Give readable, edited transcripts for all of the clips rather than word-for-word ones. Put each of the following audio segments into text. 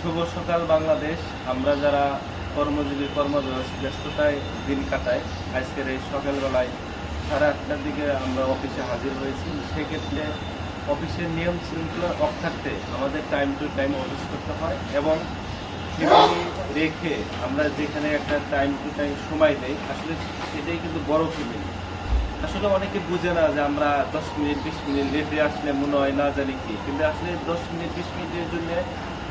শুভ সকাল বাংলাদেশ। আমরা যারা কর্মজীবী কর্মব্যস্ততায় দিন কাটাই, আজকের এই সকালবেলায় 8:30টার দিকে আমরা অফিসে হাজির হয়েছি। সেক্ষেত্রে অফিসের নিয়ম শৃঙ্খলা রক্ষার্থে আমাদের টাইম টু টাইম অফিস করতে হয় এবং ফ্যামিলি রেখে আমরা যেখানে একটা টাইম টু টাইম সময় দেই, আসলে এটাই কিন্তু বড় ফ্যামিলি। আসলে অনেকে বুঝে না যে আমরা 10 মিনিট 20 মিনিট লেটে আসলে মনে হয় না জানি কি, কিন্তু আসলে 10 মিনিট 20 মিনিটের জন্য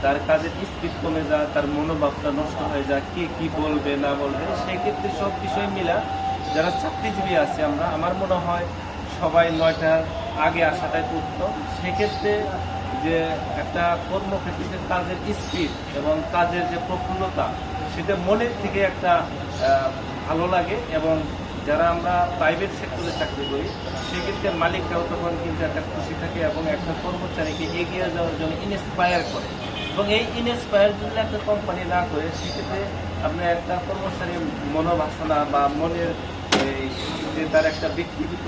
তার কাজের স্পিড কমে যায়, তার মনোভাবটা নষ্ট হয়ে যায়, কে কি বলবে না বলবে। সেই ক্ষেত্রে সব বিষয় মিলা যারা চাকরিজীবী আছে আমরা, আমার মনে হয় সবাই 9টার আগে আসাটাই উত্তম। সেক্ষেত্রে যে একটা কর্মক্ষেত্রে কাজের স্পিড এবং কাজের যে প্রফুল্লতা, সেটা মনের থেকে একটা ভালো লাগে। এবং যারা আমরা প্রাইভেট সেক্টরে চাকরি করি, সেক্ষেত্রে মালিকরাও তখন কিন্তু একটা খুশি থাকে এবং একটা কর্মচারীকে এগিয়ে যাওয়ার জন্য ইন্সপায়ার করে। এবং এই ইন্সপায়ার যদি একটা কোম্পানি না করে, সেক্ষেত্রে আপনার একটা কর্মচারীর মনোবাসনা বা মনের যে তার একটা ব্যক্তিগত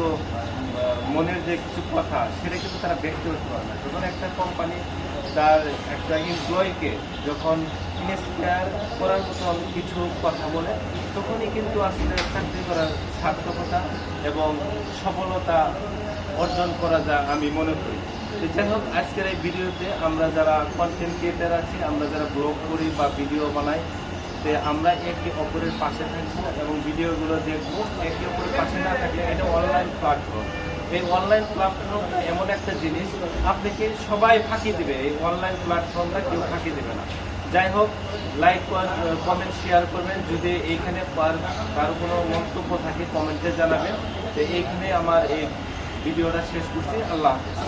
মনের যে কিছু কথা, সেটা কিন্তু তারা ব্যক্ত করতে পারে না। যখন একটা কোম্পানি তার একটা এমপ্লয়িকে যখন ইন্সপায়ার করার মতন কিছু কথা বলে, তখনই কিন্তু আসলে চাকরি করার সার্থকতা এবং সফলতা অর্জন করা যায় আমি মনে করি। যাই হোক, আজকের এই ভিডিওতে আমরা যারা কন্টেন্ট ক্রিয়েটার আছি, আমরা যারা ব্লগ করি বা ভিডিও বানাই, যে আমরা একে অপরের পাশে থাকবো এবং ভিডিওগুলো দেখবো। একে অপরের পাশে না থাকলে এটা অনলাইন প্ল্যাটফর্ম। এই অনলাইন প্ল্যাটফর্ম এমন একটা জিনিস, আপনাকে সবাই ফাঁকি দেবে। এই অনলাইন প্ল্যাটফর্মটা কেউ ফাঁকি দেবে না। যাই হোক, লাইক কমেন্ট শেয়ার করবেন। যদি এইখানে কারো কোনো মন্তব্য থাকে, কমেন্টে জানাবেন। তো এইখানে আমার এই ভিডিওটা শেষ করছি। আল্লাহ হাফেজ।